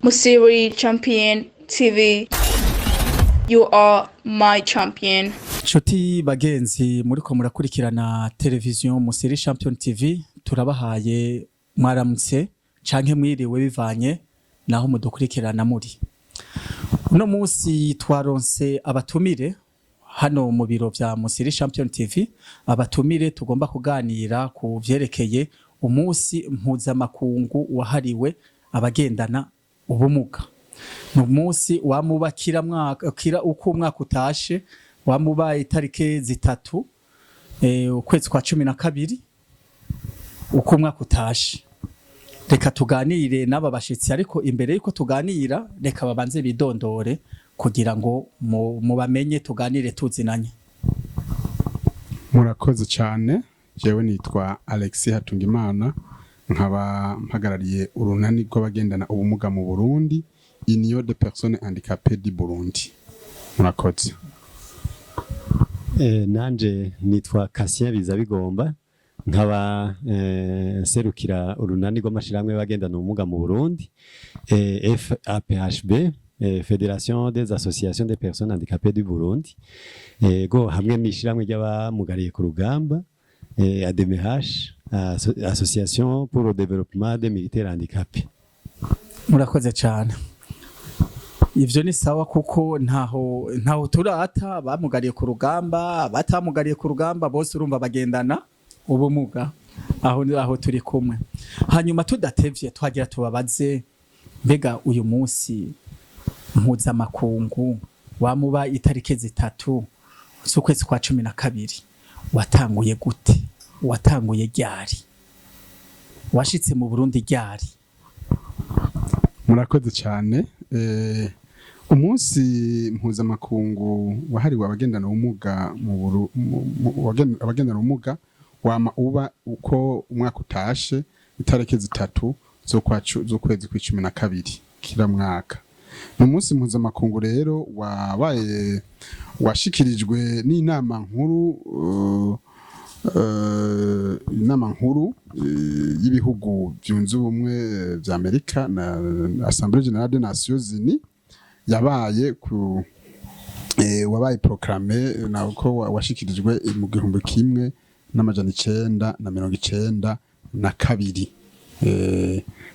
Musiri Champion TV. You are my champion. Nshuti bagenzi muriko murakurikirana televiziyo Musiri Champion TV, turabahaye mwaramutse canke mwiriwe bivanye naho mudukurikirana muri. Uno munsi twaronse abatumire hano mu biro vya Musiri Champion TV, abatumire tugomba kuganira ku vyerekeye umunsi mpuzamakungu wahariwe abagendana ubumuga. Numunsi wamubakira mwaka uko umwaka utashe, wamubaye itarike zitatu ukwezi kwa 12 uko umwaka utashe. Reka tuganire n'aba bashitsi, ariko imbere yuko tuganira reka babanze bidondore kugira ngo mubamenye tuganire tuzinanye. Murakoze cyane. Jewe nitwa Alexis Hatungimana, nkaba mpagarariye urunani rw'abagendana ubumuga mu Burundi, Union des personnes handicapées du Burundi. Murakoze. Nanje nitwa Kasien Bizabigomba, nkaba serukira urunani rw'amashiramwe y'abagendana ubumuga mu Burundi, FAPHB, Fédération des associations des personnes handicapées du Burundi, go hamwe n'ishiramwe ry'abamugariye ku rugamba, ADMH, Association pour le développement des militaires handicapés. Murakoze cyane. Ivyo ni sawa kuko ntaho turata bamugariye ku rugamba, batamugariye ku rugamba bose urumva bagendana ubumuga, aho turi kumwe. Hanyuma tudatevye twagira tubabaze, mbega uyu munsi mpuzamakungu wamuba itarike zitatu z'ukwezi kwa 12 watanguye gute? Watanguye ryari? Washitse mu Burundi ryari? Murakoze cyane. Umunsi mpuzamakungu wahariwe abagendana ubumuga abagendana ubumuga wama uba uko umwaka utashe itarike zitatu z'ukwezi kwa 12 kila mwaka. Mu munsi mpuzamakungu rero wabaye washikirijwe n'inama nkuru y'ibihugu byunze ubumwe vya Amerika na Assemblée Générale des Nations Unies, yabaye ku wabaye proclamé nako washikirijwe mu 1992.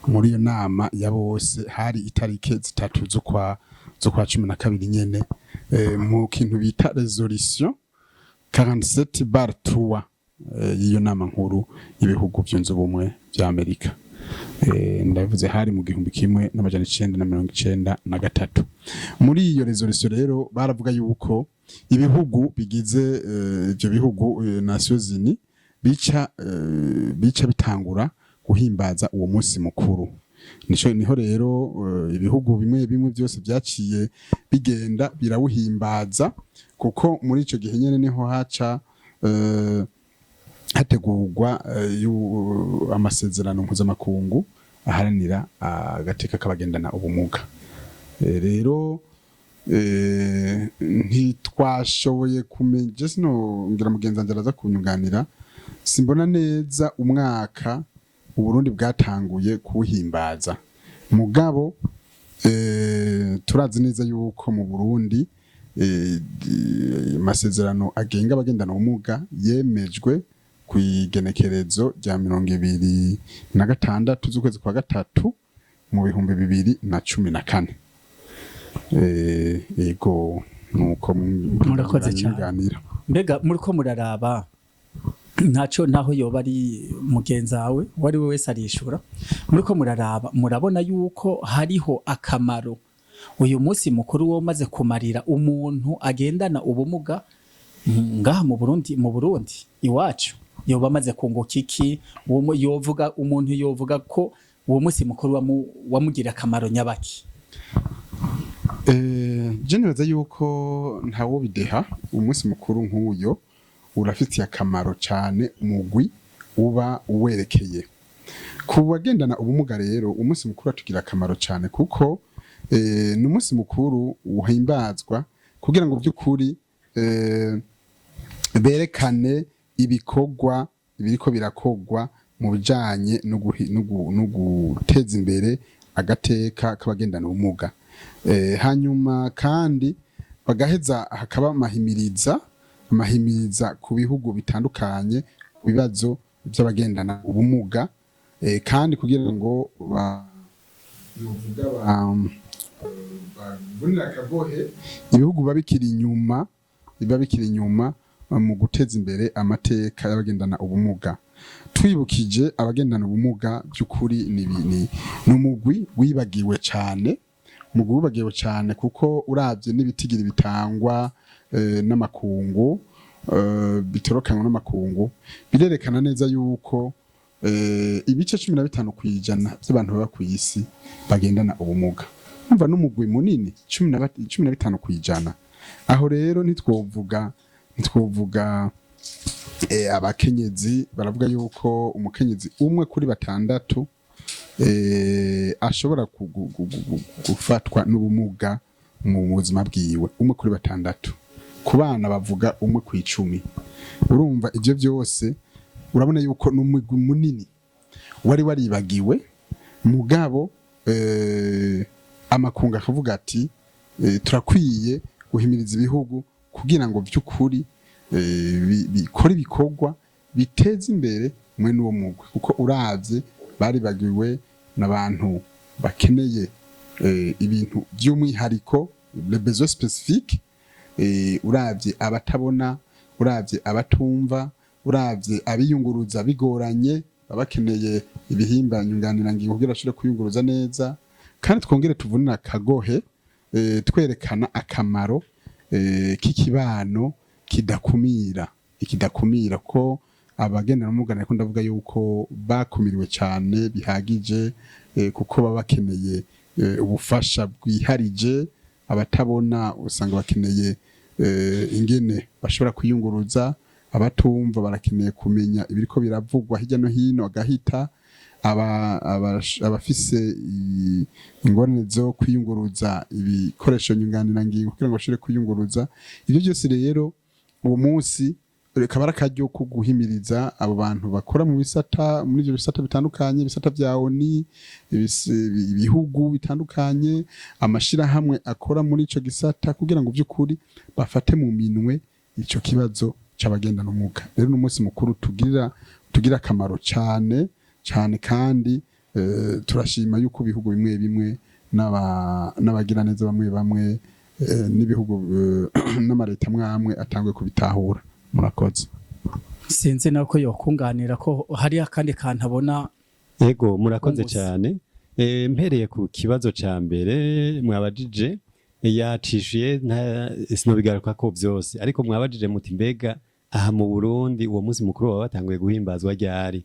Muri iyo nama ya bose hari itarike zitatu zo kwa 12 nyene, mu kintu bita resolution 47/3 y'iyo nama nkuru y'ibihugu byunze ubumwe vya Amerika. Ndavuze hari mu 1993. Muri iyo resolution rero baravuga yuko ibihugu bigize ibyo bihugu Nations Unies bica bitangura guhimbaza uwo munsi mukuru. Niho rero ibihugu bimwe byose byaciye bigenda birawuhimbaza, kuko muri ico gihe nyene niho haca hategurwa amasezerano mpuzamakungu aharanira agateka k'abagendana ubumuga. Rero ntitwashoboye kumenya, sino ngira mugenzi wanje araza kunyunganira, simbona neza umwaka Uburundi bwatanguye kuhimbaza. Mugabo turazi neza yuko mu Burundi amasezerano agenga abagendana ubumuga yemejwe ku igenekerezo rya 26 z'ukwezi kwa 3 mu 2014. Ego nuko murakoze cyane. Mbega muriko muraraba naho yoba ari mugenzi wawe wari we wese arishura, muriko muraraba murabona yuko hariho akamaro uyu munsi mukuru wo maze kumarira umuntu agendana ubumuga ngaha mu Burundi iwacu? Yoba amaze kunguka iki? Umuntu yovuga ko uwo munsi mukuru wamugira akamaro nyabaki? Jeneraza yuko ntawo bideha umunsi mukuru nk'uyo urafitiye akamaro cyane umugwi uba uwerekeye. Ku bagendana ubumuga rero umunsi mukuru atugira akamaro cyane, kuko n'umunsi mukuru uhimbazwa kugira ngo by'ukuri berekane ibikorwa biriko birakogwa mu bijanye no guteza imbere agateka k'abagendana ubumuga. Hanyuma kandi bagaheza hakaba amahimiriza ku bihugu bitandukanye ku bibazo by'abagendana ubumuga, kandi kugira ngo babonera akagohe ibihugu biba bikiri inyuma mu guteza imbere amateka y'abagendana ubumuga. Twibukije abagendana ubumuga by'ukuri ni umugwi wibagiwe cyane, kuko uravye n'ibitigiri bitangwa n'amakungu, bitorokanwa n'amakungu, birerekana neza yuko ibice 15% by'abantu baba ku isi bagendana ubumuga. Umva n'umugwi munini 15%. Aho rero nitwovuga abakenyezi, baravuga yuko umukenyezi umwe kuri 6 ashobora gufatwa n'ubumuga mu buzima bwiwe, umwe kuri 6. Ku bana bavuga umwe ku 10. Urumva ivyo byose urabona yuko n'umugwi munini wari waribagiwe, mugabo amakungu akavuga ati turakwiye guhimiriza ibihugu kugira ngo by'ukuri bikore ibikorwa biteza imbere mwe n'uwo mugwi, kuko uravye baribagiwe n'abantu bakeneye ibintu by'umwihariko, les besoins spécifiques. Uravye abatabona, uravye abatumva, uravye abiyunguruza bigoranye, bakeneye ibihimba nyunganirangingo kugira ashobore kuyunguruza neza. Kandi twongere tuvunira akagohe twerekana akamaro k'ikibano kidakumira ko abagendana ubumuga, ariko ndavuga yuko bakumiriwe cyane bihagije, kuko baba bakeneye ubufasha bwiharije. Abatabona usanga bakeneye ingene bashobora kwiyunguruza, abatumva barakeneye kumenya ibiriko biravugwa hirya no hino agahita, abafise ingorane zo kwiyunguruza ibikoresho nyunganirangingo kugira ngo bashobore kwiyunguruza. Ibyo byose rero uwo munsi reka barakaryo ko guhimiriza abo bantu bakora muri ibyo bisata bitandukanye, ibisata vya ONU, ibihugu bitandukanye, amashirahamwe akora muri ico gisata, kugira ngo by'ukuri bafate mu minwe ico kibazo c'abagendana ubumuga. Rero n'umunsi mukuru tugira akamaro cyane, kandi turashima yuko ibihugu bimwe n'abagira neza bamwe n'ibihugu n'amareta amwe atangwe kubitahura. Murakoze. Sinzi nako yokunganira ko hari akandi kantu abona. Yego, murakoze cyane. Mpereye ku kibazo ca mbere mwabajije, yacishuye sinobigaruka ko byose, ariko mwabajije muti mbega aha mu Burundi uwo munsi mukuru waba watanguye guhimbazwa ryari?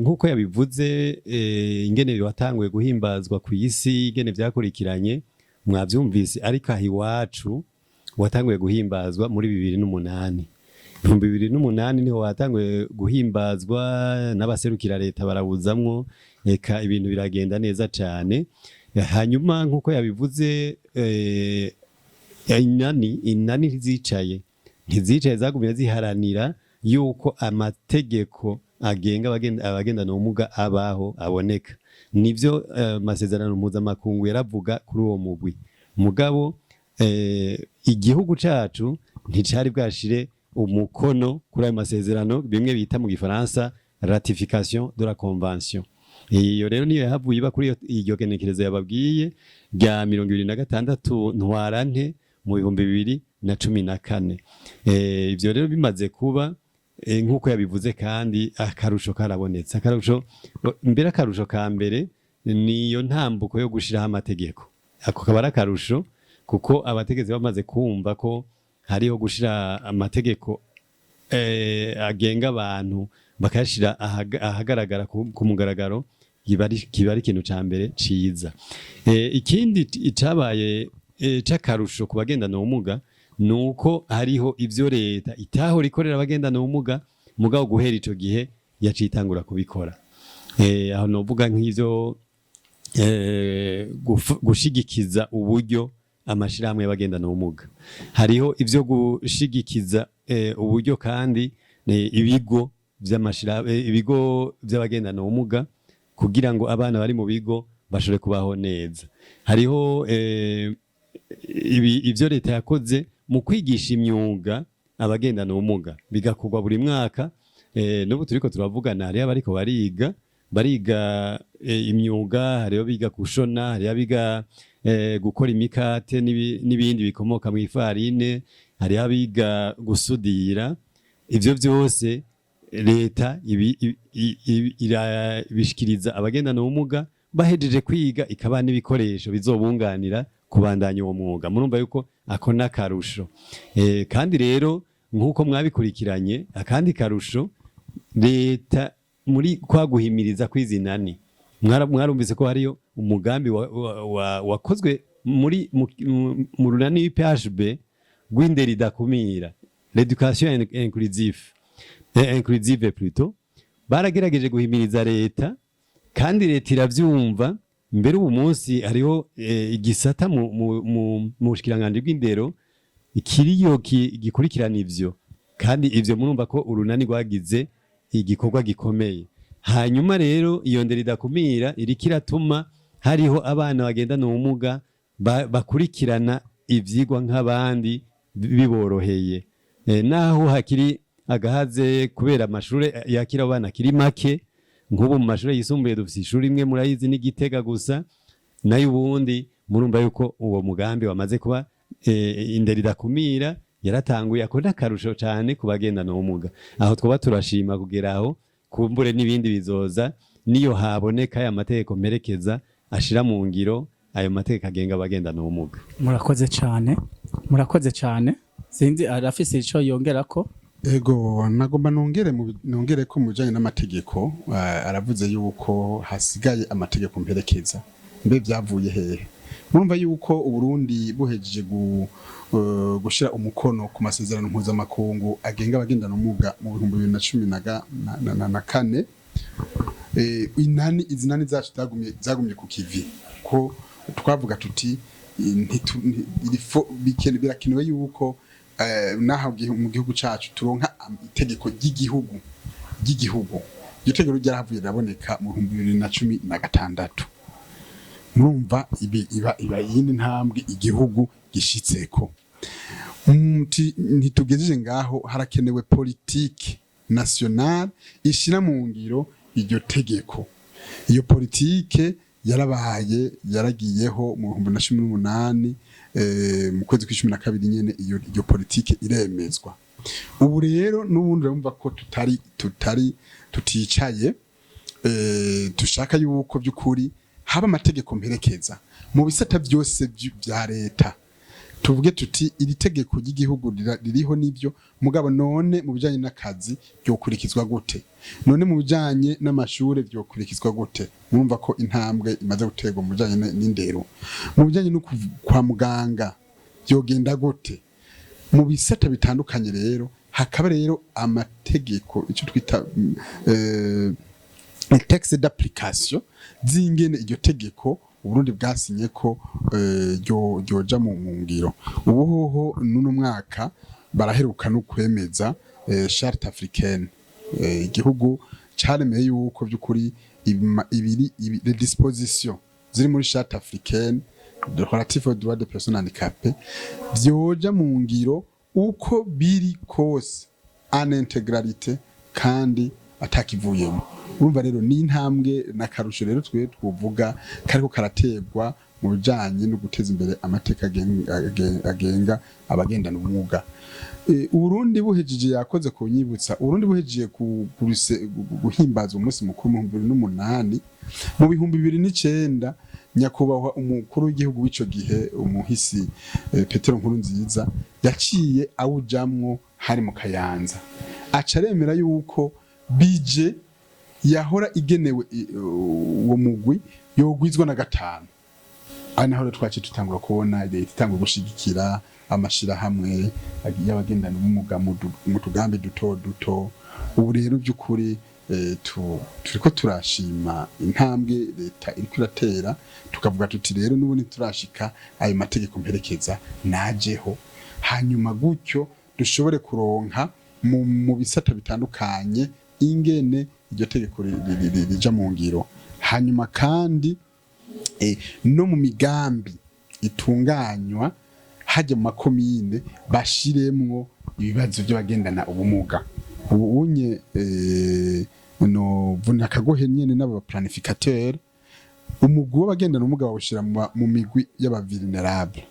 Nkuko yabivuze, ingene watanguye guhimbazwa ku isi, ingene vyakurikiranye mwavyumvise, ariko aho iwacu watanguye guhimbazwa muri 2008. 2008 niho watanguye guhimbazwa, n'abaserukira leta barawuzamwo, eka ibintu biragenda neza cyane. Hanyuma nkuko yabivuze, inani ntizicaye zagumye ziharanira yuko amategeko agenga abagendana ubumuga abaho aboneka. Nivyo amasezerano mpuzamakungu yaravuga kuri uwo mugwi. Mugabo igihugu cacu nticari bwashire umukono kuri ayo masezerano, bimwe bita mu Gifaransa ratification de la convention. Iyo rero niyo yahavuye iba kuri iyo genekerezo yababwiye rya 2026 ntwarante mu 2014. Ivyo rero bimaze kuba, nkuko yabivuze, kandi akarusho karabonetse. Akarusho ka mbere niyo ntambuko yo gushiraho amategeko. Ako kabara akarusho, kuko abategetsi bamaze kumva ko hariho gushira amategeko agenga abantu, bakashira ahagaragara ku mugaragaro, kiba ari ikintu ca mbere ciza. Ikindi cabaye c'akarusho ku bagendana ubumuga nuko hariho ivyo leta itahora ikorera abagendana ubumuga, mugabo guhera ico gihe yacitangura kubikora. Aho novuga nk'ivyo gushigikiza uburyo amashirahamwe y'abagendana ubumuga. Hariho ivyo gushigikiza uburyo kandi ibigo by'abagendana ubumuga, kugira ngo abana bari mu bigo bashobore kubaho neza. Hariho ivyo leta yakoze mu kwigisha imyuga abagendana ubumuga bigakorwa buri mwaka. N'ubu turiko turavugana, hariho abariko bariga imyuga, hariho biga gushona, hariho biga gukora imikate n'ibindi bikomoka mu ifarine, hariho biga gusudira. Ivyo vyose leta irabishikiriza abagendana ubumuga, bahejeje kwiga ikabaha n'ibikoresho bizobunganira kubandanya uwo mwuga. Murumva yuko ako n'akarusho. Kandi rero nk'uko mwabikurikiranye, akandi karusho leta muri kwaguhimiriza kwizinani, mwarumvise ko hariyo umugambi wakozwe mu runani w'PHB rw'indero idakumira, l'éducation inclusive plutôt. Baragerageje guhimiriza leta, kandi leta iravyumva. Mbere ubu munsi hariho igisata mu bushikiranganje bw'indero ikiriyo gikurikirana ivyo, kandi ivyo murumva ko urunani rwagize igikorwa gikomeye. Hanyuma rero iyo ndero idakumira iriko iratuma hariho abana bagendana ubumuga bakurikirana ivyigwa nk'abandi biboroheye, naho hakiri agahaze kubera amashure yakira abana akiri make. Nk'ubu mu mashure yisumbuye dufise ishuri imwe murayizi n'Igitega gusa, nayo ubundi murumva yuko uwo mugambi wamaze kuba indero idakumira yaratanguye. Ako n'akarusho cane ku bagendana ubumuga. Aho twoba turashima kugeraho, kumbure n'ibindi bizoza niyo haboneka aya mategeko mperekeza ashira mu ngiro ayo mategeko agenga abagendana ubumuga. Murakoze cyane. Sinzi arafise ico yongerako. Ego, nagomba nongere ko mujanye n'amategeko. Aravuze yuko hasigaye amategeko mperekeza. Mbe byavuye hehe? Murumva yuko Uburundi buhejeje gushira umukono ku masezerano mpuzamakungu agenga abagendana ubumuga mu 2014. Izinani zacu zagumye ku kivi, ko twavuga tuti birakenewe yuko naho mu gihugu cacu turonka itegeko ry'igihugu. Iryo tegeko ryaravuye raboneka mu 2016. Murumva iba yindi ntambwe igihugu gishitseko. Ntitugejeje ngaho, harakenewe politike nationale ishira mu ngiro iryo tegeko. Iyo politike yaragiyeho mu 2018, mu kwezi kwa 12 nyene iyo politike iremezwa. Ubu rero n'ubundi urumva ko tuticaye, dushaka yuko by'ukuri haba amategeko mperekeza mu bisata byose bya leta. Tuvuge tuti iri tegeko ry'igihugu ririho nibyo, mugabo none mu bijanye n'akazi byokurikizwa gute, none mu bijanye n'amashure byokurikizwa gute. Murumva ko intambwe imaze guterwa mu bijanye n'indero, mu bijanye no kwa muganga byogenda gute. Mu bisata bitandukanye rero hakaba rero amategeko, icyo twita texte d'application zingene iryo tegeko Uburundi bwasinye ko ryoja mu ngiro. Ubu hoho n'uno mwaka baraheruka no kwemeza charte africaine. Igihugu caremeye yuko by'ukuri les dispositions ziri muri charte africaine relative aux droits des personnes handicapées byoja mu ngiro uko biri kose en intégralité kandi atakivuyemo. Urumva rero ni intambwe n'akarusho rero twovuga kariko karaterwa mu bijanye no guteza imbere amateka agenga abagendana ubumuga. Uburundi buhejeje yakoze kunyibutsa, Uburundi buhejeje guhimbaza umunsi mukuru mu 2008. Mu 2009 nyakubahwa umukuru w'igihugu w'ico gihe umuhisi Petero Nkurunziza yaciye awujamwo hari mu Kayanza, acaremera yuko bije yahora igenewe uwo mugwi yogwizwa na 5. Naho twaciye tutangura kubona leta itangura gushigikira amashira hamwe y'abagendana ubumuga mu tugambi duto. Ubu rero by'ukuri turiko turashima intambwe leta iriko iratera, tukavuga tuti rero n'ubundi turashika ayo mategeko mperekeza najeho, hanyuma gutyo dushobore kuronka mu bisata bitandukanye ingene iryo tegeko rija mu ngiro. Hanyuma kandi no mu migambi itunganywa hajya mu makomine bashiremwo ibibazo by'abagendana ubumuga. Ubu unye no vuna kagohe nyene n'aba planificateur umugwi w'abagendana ubumuga bawushira mu migwi y'aba vulnerable.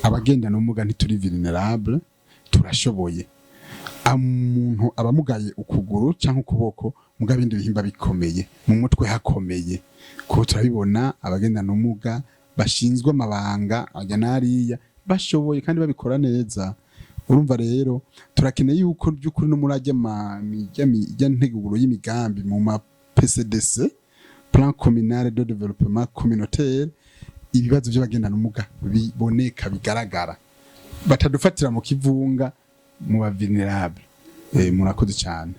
Abagendana ubumuga ntituri vulnerable, turashoboye. Umuntu abamugaye ukuguru canke ukuboko muga bindi bihimba bikomeye, mu mutwe hakomeye. Ko turabibona abagendana ubumuga bashinzwe amabanga aganariya bashoboye kandi babikora neza. Urumva rero turakeneye yuko by'ukuri no murajya nteguro y'imigambi mu ma PCDC, plan communal de développement communautaire, ibibazo by'abagendana ubumuga biboneka bigaragara, batadufatira mu kivunga mu ba vulnerable. Murakoze cyane.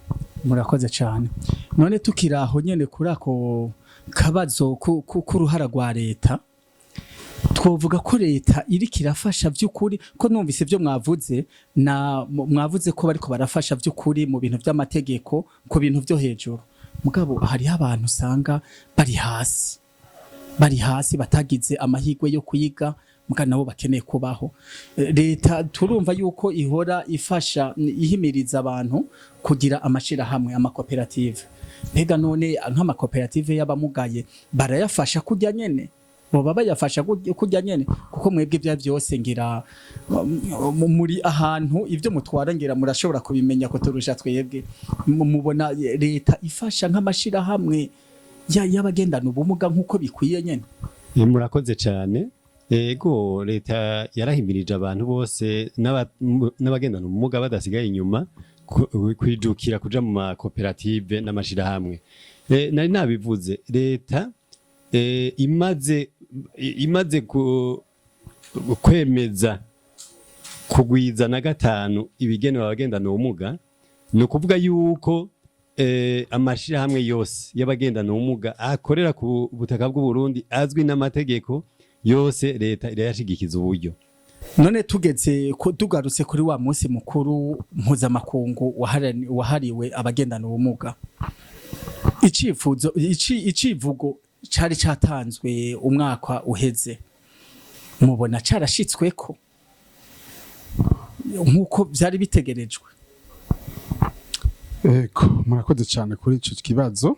Murakoze cyane. None tukiraho nyene kuri ako kabazo k'uruhara rwa leta, twovuga ko leta iriko irafasha vy'ukuri, ko numvise byo mwavuze ko bariko barafasha vy'ukuri mu bintu by'amategeko, ku bintu byo hejuru. Mugabo hariho abantu usanga bari hasi batagize amahirwe yo kuyiga, muga nabo bakeneye kubaho. Leta turumva yuko ihora ifasha ihimiriza abantu kugira amashirahamwe, amakoperative. Mbega none nk'amakoperative y'abamugaye barayafasha kujya nyene, boba bayafasha kujya nyene, kuko mwebwe bya byose ngira muri ahantu ivyo mutwara ngira murashobora kubimenya ko turusha twebwe. Mubona leta ifasha nk'amashirahamwe y'abagendana ubumuga nk'uko bikwiye nyene? Murakoze cyane. Ego leta yarahimirije abantu bose n'abagendana ubumuga badasigaye inyuma kwijukira kuja mu makoperative n'amashirahamwe. Nari nabivuze, leta imaze kwemeza kugwiza na 5 ibigenewe abagendana ubumuga, no kuvuga yuko amashirahamwe yose y'abagendana ubumuga akorera ku butaka bw'u Burundi azwi n'amategeko yose, leta irayashigikiza uburyo. None tugeze tugarutse kuri wa munsi mukuru mpuzamakungu wahariwe abagendana ubumuga, icivugo cari catanzwe umwaka uheze, mubona carashitsweko nkuko vyari bitegerejwe? Murakoze cyane kuri ico kibazo.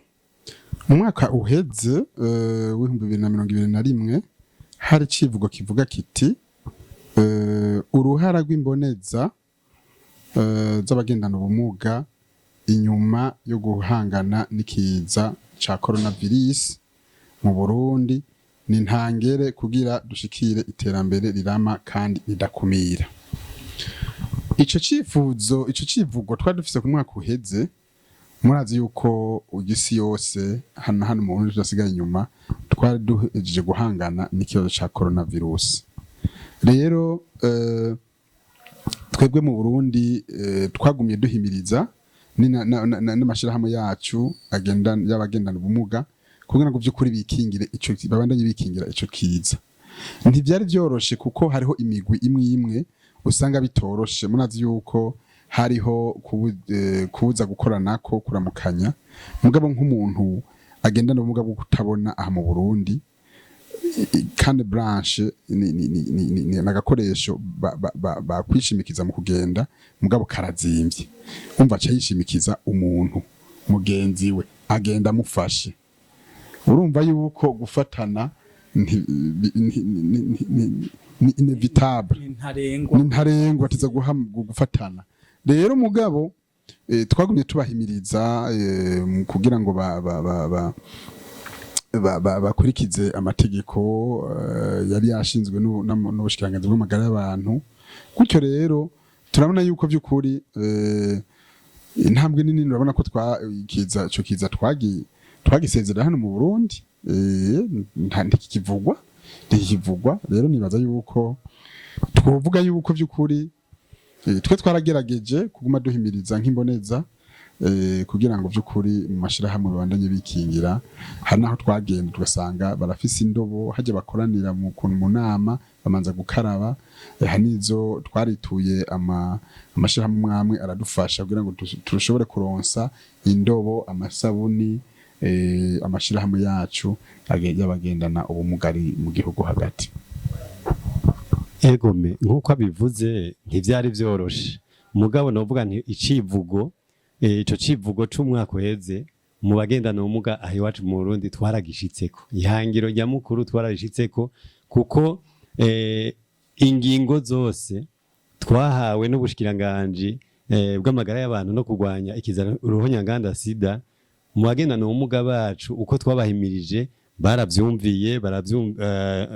Mu mwaka uheze w'2021 hari civugo kivuga kiti uruhara rw'imboneza z'abagendana ubumuga inyuma yo guhangana n'ikiza ca coronavirus mu Burundi ni ntangere kugira dushikire iterambere rirama kandi ridakumira. Ico civugo twari dufise ku mwaka uheze, murazi yuko ugisi yose hano mu Burundi tudasigaye inyuma, twari duhejeje guhangana n'ikibazo ca coronavirus. Rero twebwe mu Burundi twagumye duhimiriza n'amashirahamwe yacu y'abagendana ubumuga kugira ngo by'ukuri bikingire ico babandanye bikingira ico kiza. Ntivyari byoroshe kuko hariho imigwi imwe usanga bitoroshe. Munazi yuko hariho kubuza gukoranako, kuramukanya. Mugabo nk'umuntu agendana ubumuga bwo kutabona aha mu Burundi, kandi branche ni nagakoresho bakwishimikiza mu kugenda, mugabo karazimvye. Umva aca yishimikiza umuntu mugenzi we agenda amufashe. Urumva yuko gufatana ni inevitable, ni ntarengwa tiza gufatana. Rero mugabo twagumye tubahimiriza kugira ngo bakurikize amategeko yari yashinzwe n'ubushikiranganji bw'amagara y'abantu. Gutyo rero turabona yuko by'ukuri intambwe nini, urabona ko ico kiza twagisezerera hano mu Burundi, ntikivugwa. Rero nibaza yuko twovuga yuko by'ukuri twe twaragerageje kuguma duhimiriza nk'imboneza kugira ngo by'ukuri mu mashirahamwe babandanye bikingira. Hari naho twagenda tugasanga barafise indobo hajya bakoranira mu nama, bamanza gukaraba. Hanizo twarituye amashirahamwe mwamwe aradufasha kugira ngo tushobore kuronsa indobo, amasabuni, amashirahamwe yacu y'abagendana ubumuga mu gihugu hagati. Egome nkuko abivuze ntivyari vyoroshe mugabo novuga nti icivugo ico civugo c'umwaka uheze mu bagendana ubumuga aho iwacu mu Burundi twaragishitseko ihangiro nyamukuru twaragishitseko kuko ingingo zose twahawe n'ubushikiranganje bw'amagara y'abantu no kurwanya ikizara uruhonyanganda sida mu bagendana ubumuga bacu uko twabahimirije baravyumviye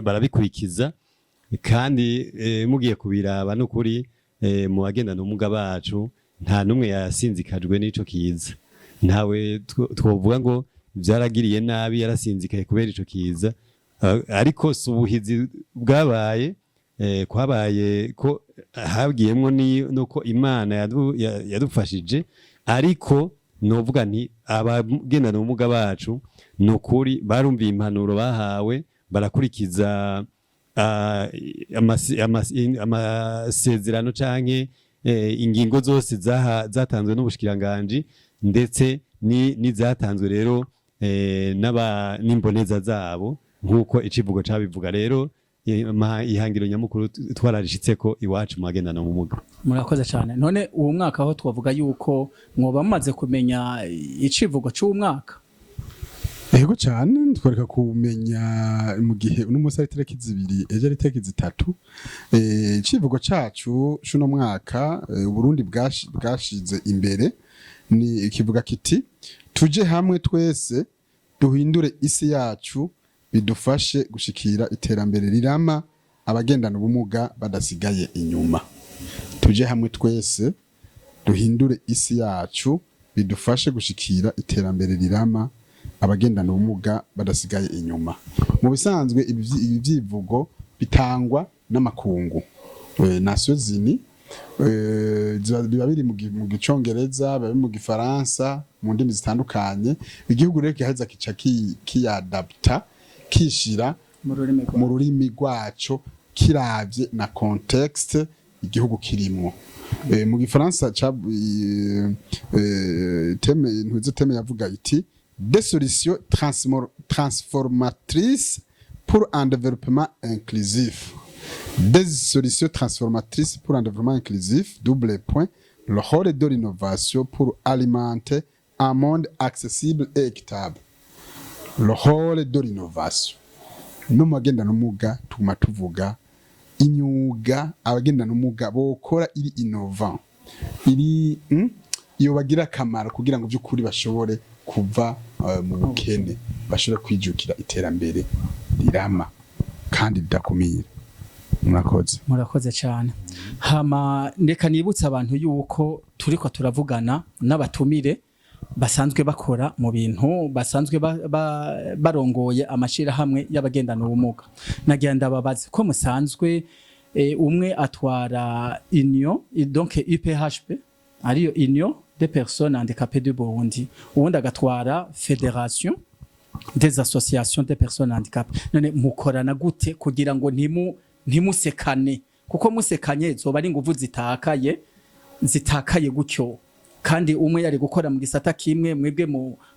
barabikurikiza kandi mugiye kubiraba no kuri mu bagendana ubumuga bacu nta numwe yasinzikajwe n'ico kiza ntawe twovuga ngo byaragiriye nabi yarasinzikaye kubera ico kiza ariko subuhizi bwabaye kwabaye ko habwiyemwo nuko Imana yadufashije ariko novuga nti abagendana ubumuga bacu nukuri barumviye impanuro bahawe barakurikiza amasezerano canke ingingo zose zatanzwe n'ubushikiranganje ndetse nizatanzwe rero n'imboneza zabo nkuko icivugo cabivuga rero ihangiro nyamukuru twararishitseko iwacu mu bagendana ubumuga. Murakoze cyane. None uwo mwaka aho twavuga yuko mwoba mumaze kumenya icivugo c'umwaka? Ego cyane twareka kumenya mu gihe uno munsi ari tariki zibiri ejo ari tariki zitatu icivugo cacu cuno mwaka Burundi bwashize imbere ni ikivuga kiti tuje hamwe twese duhindure isi yacu bidufashe gushikira iterambere rirama abagendana ubumuga badasigaye inyuma. Tuje hamwe twese duhindure isi yacu bidufashe gushikira iterambere rirama abagendana ubumuga badasigaye inyuma. Mu bisanzwe ibi byivugo bitangwa n'amakungu Nations Unies biba biri mu gicongereza biba mu gifaransa mu ndimi zitandukanye igihugu rero kihaza kica kiyadapta kishira mu rurimi rwaco kiravye na context igihugu kirimo. Mu gifaransa teme yavuga iti des solutions transformatrices pour un développement inclusif. Des solutions transformatrices pour un développement inclusif, double point, le rôle de l'innovation pour alimenter un monde accessible et équitable. Le rôle de l'innovation. No magendana ubumuga tuma tuvuga inyuga abagendana ubumuga bokora iri innovant. Iri iyo bagira akamaro kugira ngo by'ukuri bashobore kuva mu bukene bashobora kwijukira iterambere rirama kandi ridakumira. Murakoze cyane. Hama ndeka nibutsa abantu yuko turiko turavugana n'abatumire basanzwe bakora mu bintu basanzwe barongoye amashirahamwe y'abagendana ubumuga. Nagenda babaze ko musanzwe umwe atwara union donc UPHP ariyo Union des personnes handicapées du Burundi uwundi agatwara Fédération des associations des personnes handicapées. None mukorana gute kugira ngo ntimusekane kuko musekanye zoba ari nguvu zitakaye gutyo kandi umwe yari gukora mu gisata kimwe mwebwe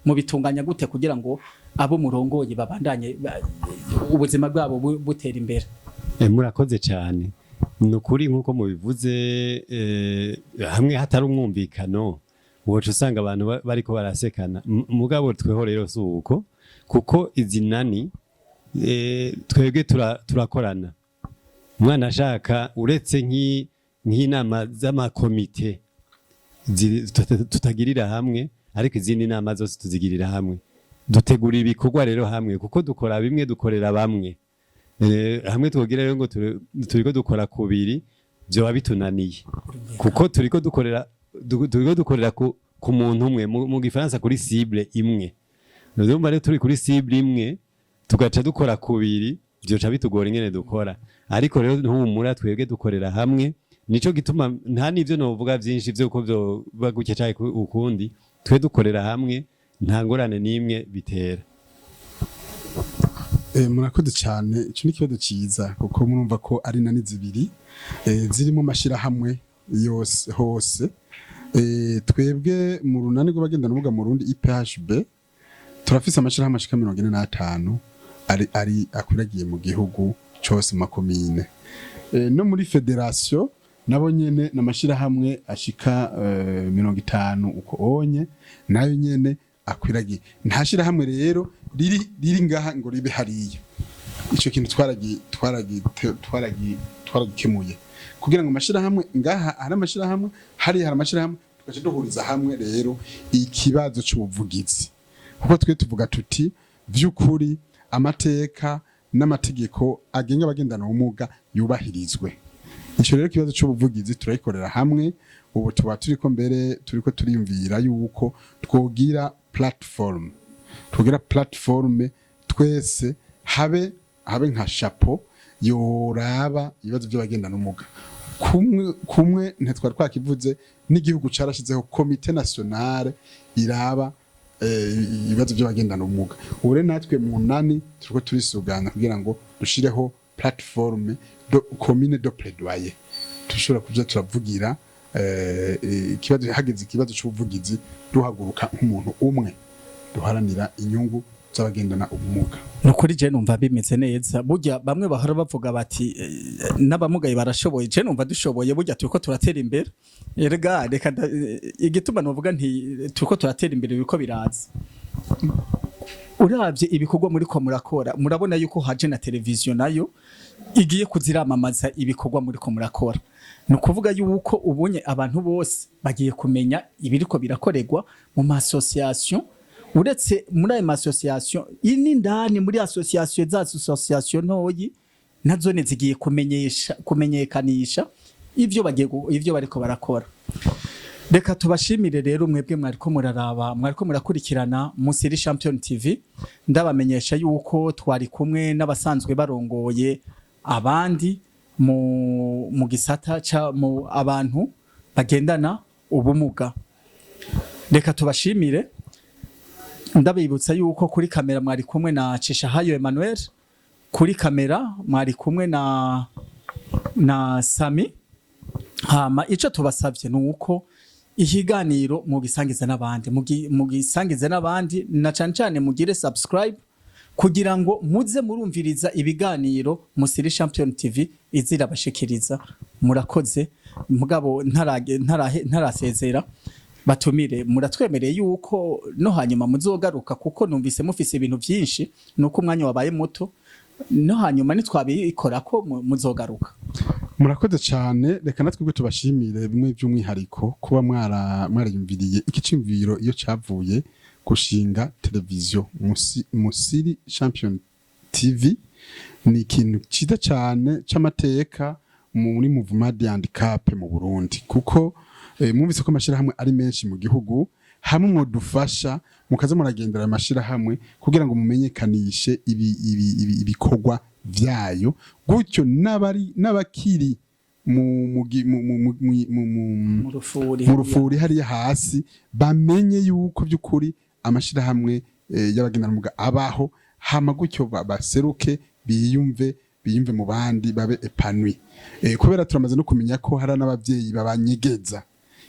mu bitunganya gute kugira ngo abo murongoye babandanye ubuzima bwabo butera imbere. Murakoze cyane. Nukuri nkuko mubivuze hamwe hatari umwumvikano wocu usanga abantu bariko barasekana mugabo tweho rero suko kuko izinani twebwe turakorana. Mwana ashaka uretse nk'inama z'amakomite tutagirira hamwe ariko izindi nama zose tuzigirira hamwe dutegura ibikorwa rero hamwe kuko dukora bimwe dukorera bamwe hamwe twogira rero ngo turiko dukora kubiri byo bitunaniye kuko turiko dukorera ku muntu umwe mu gifaransa kuri cible imwe ndumva rero turi kuri cible imwe tugaca dukora kubiri byoca bitugora ingene dukora ariko rero ntumura twebwe dukorera hamwe nico gituma nta nivyo novuga byinshi byo ko byo baguke cyane ukundi twe dukorera hamwe nta ngorane nimwe bitera. Murakoze cyane ico ni kibazo ciza kuko murumva ko ari nani zibiri ziri mu mashira hamwe yose hose twebwe mu runani rw'abagendana ubumuga mu Burundi IPHB turafise amashirahamwe ashika 45 ari akwiragiye mu gihugu cyose makomine. No muri federation nabo nyene namashirahamwe ashika 50 uko onye nayo nyene akwiragiye. Ntashirahamwe rero riri ngaha ngo ribe hariya. Ico kintu twaragikemuye kugira ngo amashirahamwe ngaha hari amashirahamwe hari amashirahamwe tugace duhuriza hamwe rero ikibazo cy'ubuvugizi, kuko twe tuvuga tuti vy'ukuri amateka n'amategeko agenga abagendana ubumuga yubahirizwe. Ico rero kibazo cy'ubuvugizi turayikorera hamwe. Ubu tuba turiko mbere turiko turiyumvira yuko twogira platform twese habe nka chapeau yoraba ibibazo by'abagendana ubumuga. Kumwe ntitwari twakivuze n'igihugu carashizeho komite nationale iraba ibibazo by'abagendana ubumuga. Ure natwe mu nani turiko turisugana kugira ngo dushireho platform commune de plaidoyer tushobora kuja turavugira ikibazo hageze ikibazo cy'ubuvugizi duhaguruka nk'umuntu umwe duharanira inyungu z'abagendana ubumuga. Nukuri je numva bimeze neza. Burya bamwe bahora bavuga bati n'abamugaye barashoboye. Je numva dushoboye burya turiko turatera imbere. Erega reka igituma novuga nti turiko turatera imbere biko biraza. Uravye ibikorwa muri ko murakora murabona yuko haje na televiziyo nayo igiye kuziramamaza ibikorwa muri ko murakora. Nukuvuga yuko ubonye abantu bose bagiye kumenya ibiriko birakorerwa mu association. Uretse muri ayo association indani muri association za association ntoyi nazo zigiye kumenyekanisha ivyo bariko barakora. Reka tubashimire rero mwebwe mwariko muraraba mwariko murakurikirana Musiri Champion TV. Ndabamenyesha yuko twari kumwe n'abasanzwe barongoye abandi mu gisata ca mu abantu bagendana ubumuga. Reka tubashimire. Ndabibutsa yuko kuri kamera mwari kumwe na Cishahayo Emmanuel, kuri kamera mwari kumwe na Sami. Hama ico tubasavye nuko ikiganiro mugisangiza n'abandi na cyane mugire subscribe kugira ngo muze murumviriza ibiganiro Musiri Champion TV izira bashikiriza. Murakoze mugabo ntarasezera batumire muratwemereye yuko no hanyuma muzogaruka kuko numvise mufise ibintu byinshi nuko umwanya wabaye muto no hanyuma nitwabikora ko muzogaruka. Murakoze cyane. Reka natwe tubashimire bimwe by'umwihariko kuba mwarayumviriye ikicimviro iyo cavuye gushinga televiziyo Musiri Champion TV. Ni ikintu cyiza cyane c'amateka muri mouvement de handicap mu Burundi, kuko mwumvise ko amashirahamwe ari menshi mu gihugu. Hamwe mu dufasha mukaza muragendera amashirahamwe kugira ngo mumenyekanishe ibikorwa vyayo, gutyo n'abakiri mu rufuri hariya hasi bamenye yuko by'ukuri amashirahamwe y'abagendana ubumuga abaho, hama gutyo baseruke biyumve mu bandi babe epanui. Kubera turamaze no kumenya ko hari n'abavyeyi babanyegeza.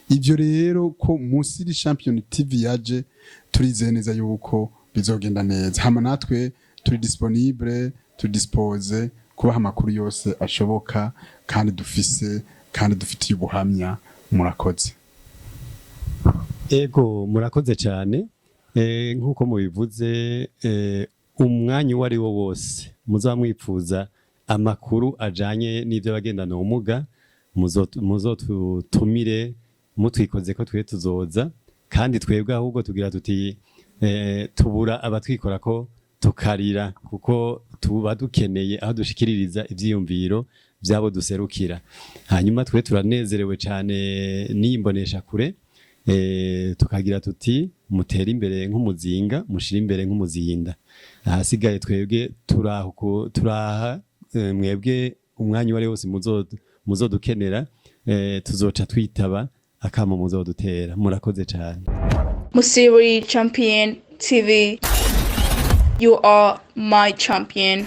Ivyo rero ko Musiri Champion TV yaje turizeye neza yuko bizogenda neza. Hama natwe turi disponible, tudispose kubaha amakuru yose ashoboka kandi dufitiye ubuhamya. Murakoze. Ego murakoze cyane. Nkuko mubivuze umwanya wari wo wose muzamwifuza amakuru ajanye n'ivyo bagendana ubumuga muzotutumire mutwikoze ko twe tuzoza, kandi twebwe ahubwo tugira tuti tubura abatwikora ko tukarira kuko tuba dukeneye aho dushikiririza ivyiyumviro byabo duserukira. Hanyuma twe turanezerewe cyane n'imbonesha kure, tukagira tuti mutera imbere nk'umuzinga mushira imbere nk'umuzinda. Ahasigaye twebwe turaha mwebwe umwanya wari wose muzodukenera, tuzoca twitaba akamo muzodutera. Murakoze cyane. Musiri Champion TV, you are my champion.